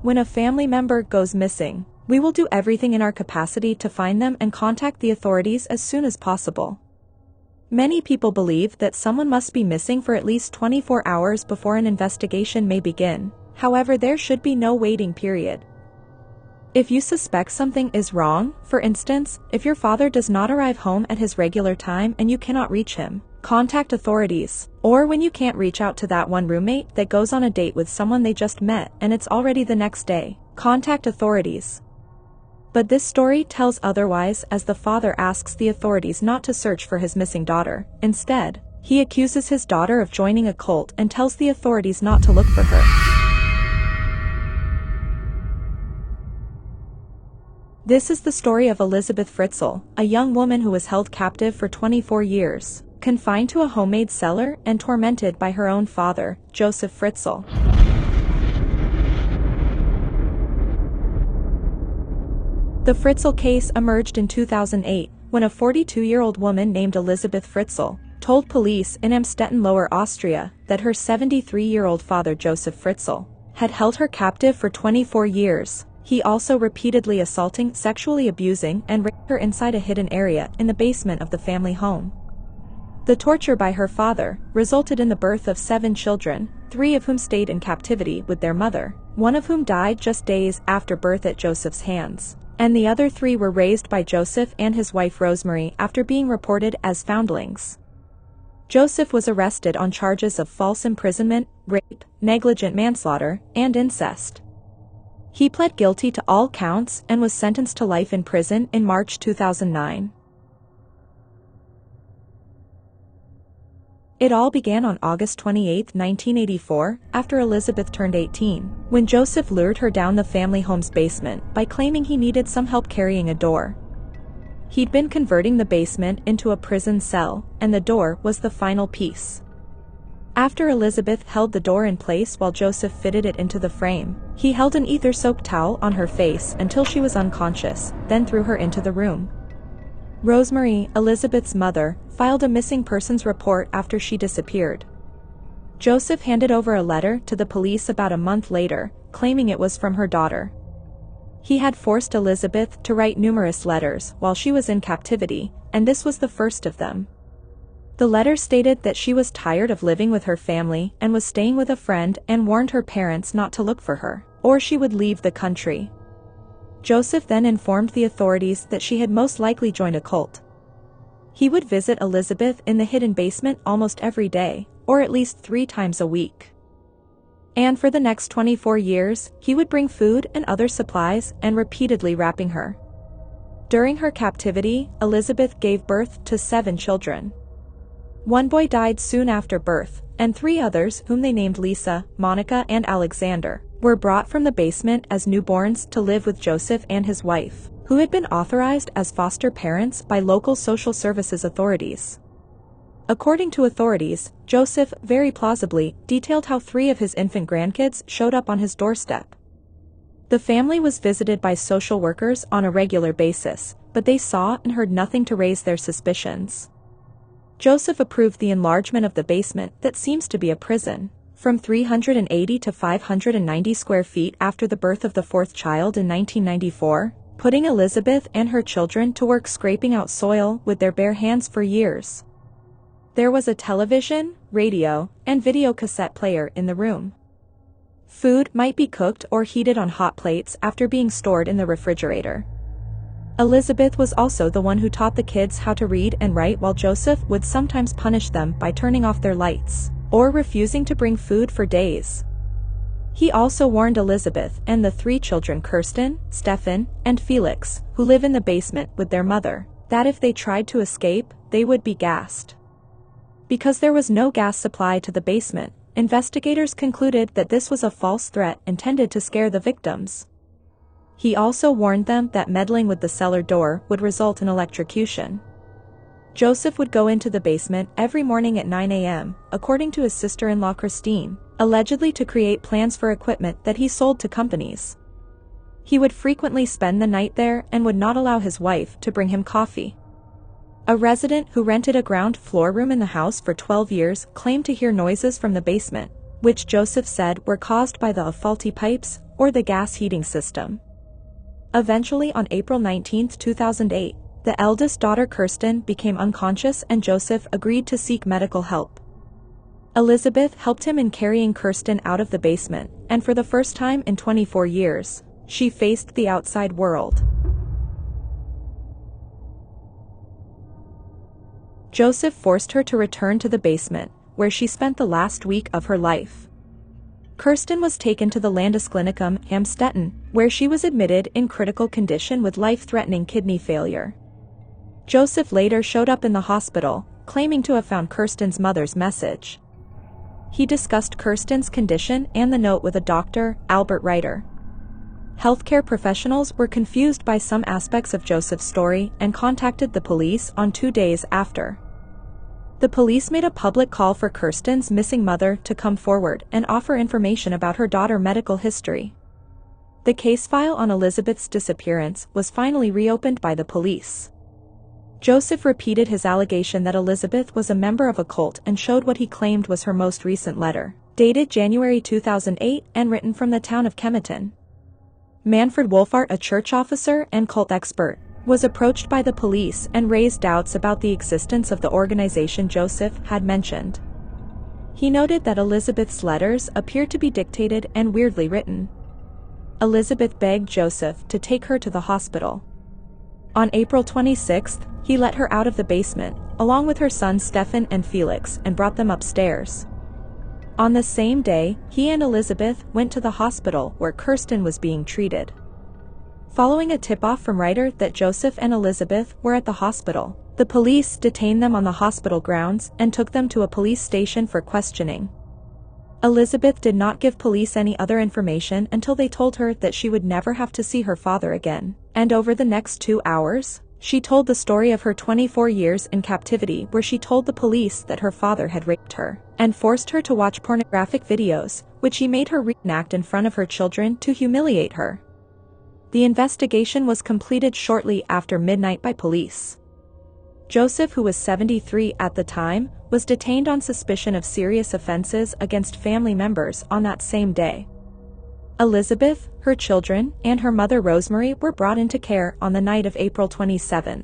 When a family member goes missing, we will do everything in our capacity to find them and contact the authorities as soon as possible. Many people believe that someone must be missing for at least 24 hours before an investigation may begin. However, there should be no waiting period. If you suspect something is wrong, for instance, if your father does not arrive home at his regular time and you cannot reach him, contact authorities. Or when you can't reach out to that one roommate that goes on a date with someone they just met and it's already the next day, contact authorities. But this story tells otherwise, as the father asks the authorities not to search for his missing daughter. Instead, he accuses his daughter of joining a cult and tells the authorities not to look for her. This is the story of Elisabeth Fritzl, a young woman who was held captive for 24 years, confined to a homemade cellar and tormented by her own father, Josef Fritzl. The Fritzl case emerged in 2008, when a 42-year-old woman named Elisabeth Fritzl told police in Amstetten, Lower Austria, that her 73-year-old father Josef Fritzl had held her captive for 24 years. He also repeatedly assaulting, sexually abusing, and raped her inside a hidden area in the basement of the family home. The torture by her father resulted in the birth of 7 children, 3 of whom stayed in captivity with their mother, one of whom died just days after birth at Joseph's hands, and the other 3 were raised by Joseph and his wife Rosemary after being reported as foundlings. Joseph was arrested on charges of false imprisonment, rape, negligent manslaughter, and incest. He pled guilty to all counts and was sentenced to life in prison in March 2009. It all began on August 28, 1984, after Elisabeth turned 18, when Joseph lured her down the family home's basement by claiming he needed some help carrying a door. He'd been converting the basement into a prison cell, and the door was the final piece. After Elisabeth held the door in place while Joseph fitted it into the frame, he held an ether-soaked towel on her face until she was unconscious, then threw her into the room. Rosemary, Elisabeth's mother, filed a missing persons report after she disappeared. Joseph handed over a letter to the police about a month later, claiming it was from her daughter. He had forced Elisabeth to write numerous letters while she was in captivity, and this was the first of them. The letter stated that she was tired of living with her family and was staying with a friend, and warned her parents not to look for her, or she would leave the country. Joseph then informed the authorities that she had most likely joined a cult. He would visit Elisabeth in the hidden basement almost every day, or at least 3 times a week. And for the next 24 years, he would bring food and other supplies and repeatedly wrapping her. During her captivity, Elisabeth gave birth to 7 children. 1 boy died soon after birth, and 3 others, whom they named Lisa, Monica, and Alexander, were brought from the basement as newborns to live with Joseph and his wife, who had been authorized as foster parents by local social services authorities. According to authorities, Joseph, very plausibly, detailed how 3 of his infant grandkids showed up on his doorstep. The family was visited by social workers on a regular basis, but they saw and heard nothing to raise their suspicions. Joseph approved the enlargement of the basement that seems to be a prison, from 380 to 590 square feet after the birth of the 4th child in 1994, putting Elisabeth and her children to work scraping out soil with their bare hands for years. There was a television, radio, and video cassette player in the room. Food might be cooked or heated on hot plates after being stored in the refrigerator. Elisabeth was also the one who taught the kids how to read and write, while Joseph would sometimes punish them by turning off their lights, or refusing to bring food for days. He also warned Elisabeth and the 3 children, Kirsten, Stefan, and Felix, who live in the basement with their mother, that if they tried to escape, they would be gassed. Because there was no gas supply to the basement, investigators concluded that this was a false threat intended to scare the victims. He also warned them that meddling with the cellar door would result in electrocution. Joseph would go into the basement every morning at 9 a.m., according to his sister-in-law Christine, allegedly to create plans for equipment that he sold to companies. He would frequently spend the night there and would not allow his wife to bring him coffee. A resident who rented a ground floor room in the house for 12 years claimed to hear noises from the basement, which Joseph said were caused by the faulty pipes or the gas heating system. Eventually, on April 19, 2008, the eldest daughter Kirsten became unconscious and Josef agreed to seek medical help. Elisabeth helped him in carrying Kirsten out of the basement, and for the first time in 24 years, she faced the outside world. Josef forced her to return to the basement, where she spent the last week of her life. Kirsten was taken to the Landesklinikum Amstetten, where she was admitted in critical condition with life-threatening kidney failure. Josef later showed up in the hospital, claiming to have found Kirsten's mother's message. He discussed Kirsten's condition and the note with a doctor, Albert Reiter. Healthcare professionals were confused by some aspects of Josef's story and contacted the police on 2 days after. The police made a public call for Kirsten's missing mother to come forward and offer information about her daughter's medical history. The case file on Elisabeth's disappearance was finally reopened by the police. Josef repeated his allegation that Elisabeth was a member of a cult and showed what he claimed was her most recent letter, dated January 2008 and written from the town of Chemnitz. Manfred Wolfart, a church officer and cult expert, was approached by the police and raised doubts about the existence of the organization Josef had mentioned. He noted that Elisabeth's letters appeared to be dictated and weirdly written. Elisabeth begged Josef to take her to the hospital. On April 26, he let her out of the basement, along with her sons Stefan and Felix, and brought them upstairs. On the same day, he and Elisabeth went to the hospital where Kirsten was being treated. Following a tip-off from Reiter that Josef and Elisabeth were at the hospital, the police detained them on the hospital grounds and took them to a police station for questioning. Elisabeth did not give police any other information until they told her that she would never have to see her father again, and over the next 2 hours, she told the story of her 24 years in captivity, where she told the police that her father had raped her and forced her to watch pornographic videos, which he made her reenact in front of her children to humiliate her. The investigation was completed shortly after midnight by police. Josef, who was 73 at the time, was detained on suspicion of serious offenses against family members on that same day. Elisabeth, her children, and her mother Rosemary were brought into care on the night of April 27.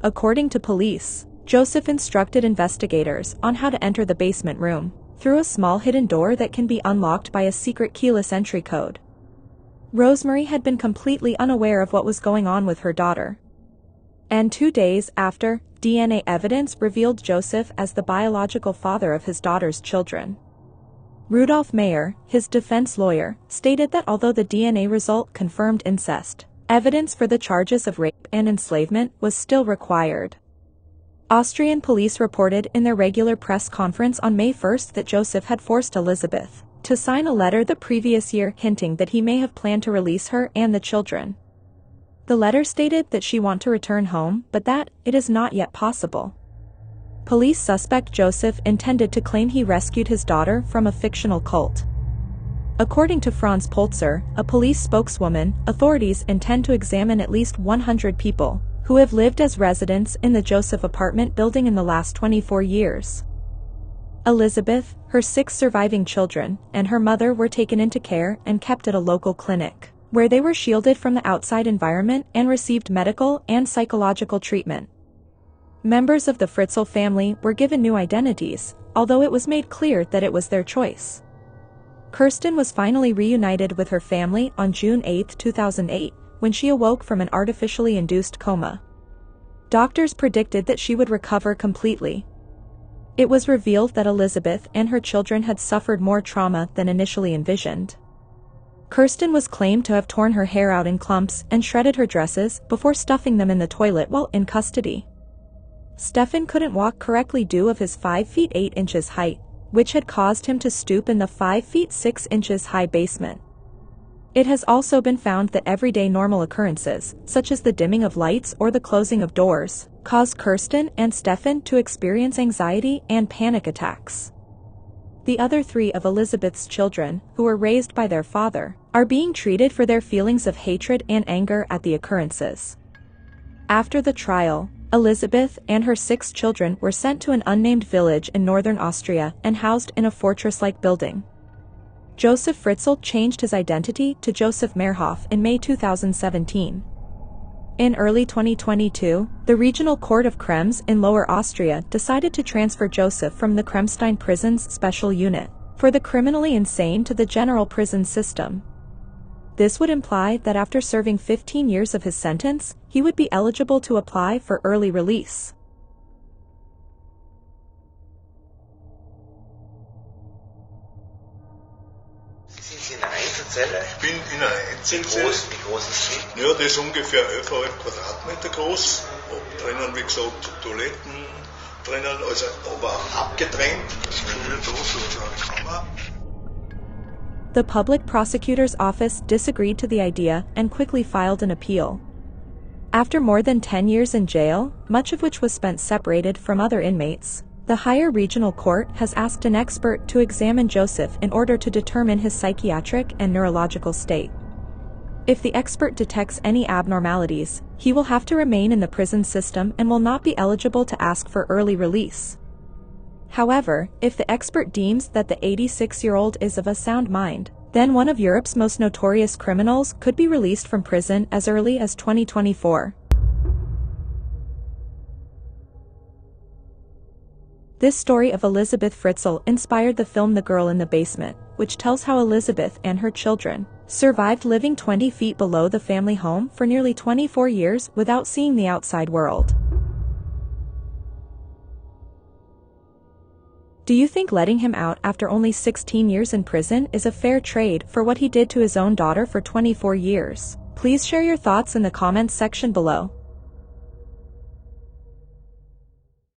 According to police, Josef instructed investigators on how to enter the basement room, through a small hidden door that can be unlocked by a secret keyless entry code. Rosemary had been completely unaware of what was going on with her daughter. And 2 days after, DNA evidence revealed Josef as the biological father of his daughter's children. Rudolf Mayer, his defense lawyer, stated that although the DNA result confirmed incest, evidence for the charges of rape and enslavement was still required. Austrian police reported in their regular press conference on May 1 that Josef had forced Elisabeth to sign a letter the previous year hinting that he may have planned to release her and the children. The letter stated that she wanted to return home, but that it is not yet possible. Police suspect Josef intended to claim he rescued his daughter from a fictional cult. According to Franz Polzer, a police spokeswoman, authorities intend to examine at least 100 people who have lived as residents in the Josef apartment building in the last 24 years. Elisabeth, her 6 surviving children, and her mother were taken into care and kept at a local clinic, where they were shielded from the outside environment and received medical and psychological treatment. Members of the Fritzl family were given new identities, although it was made clear that it was their choice. Kirsten was finally reunited with her family on June 8, 2008, when she awoke from an artificially induced coma. Doctors predicted that she would recover completely. It was revealed that Elisabeth and her children had suffered more trauma than initially envisioned. Kirsten was claimed to have torn her hair out in clumps and shredded her dresses before stuffing them in the toilet while in custody. Stefan couldn't walk correctly due of his 5 feet 8 inches height, which had caused him to stoop in the 5 feet 6 inches high basement. It has also been found that everyday normal occurrences, such as the dimming of lights or the closing of doors, caused Kirsten and Stefan to experience anxiety and panic attacks. The other 3 of Elisabeth's children, who were raised by their father, are being treated for their feelings of hatred and anger at the occurrences. After the trial, Elisabeth and her 6 children were sent to an unnamed village in northern Austria and housed in a fortress-like building. Josef Fritzl changed his identity to Josef Mehrhoff in May 2017. In early 2022, the Regional Court of Krems in Lower Austria decided to transfer Josef from the Kremstein prison's special unit for the criminally insane to the general prison system. This would imply that after serving 15 years of his sentence, he would be eligible to apply for early release. Sind Sie in einer Einzelzelle? Ich bin in einer Einzelzelle. Wie groß ist die? Ja, das ist ungefähr 11,5 Quadratmeter groß. Drinnen, wie gesagt, Toiletten drinnen, also aber abgetrennt. The public prosecutor's office disagreed to the idea and quickly filed an appeal. After more than 10 years in jail, much of which was spent separated from other inmates, the higher regional court has asked an expert to examine Josef in order to determine his psychiatric and neurological state. If the expert detects any abnormalities, he will have to remain in the prison system and will not be eligible to ask for early release. However, if the expert deems that the 86-year-old is of a sound mind, then one of Europe's most notorious criminals could be released from prison as early as 2024. This story of Elisabeth Fritzl inspired the film The Girl in the Basement, which tells how Elisabeth and her children survived living 20 feet below the family home for nearly 24 years without seeing the outside world. Do you think letting him out after only 16 years in prison is a fair trade for what he did to his own daughter for 24 years? Please share your thoughts in the comments section below.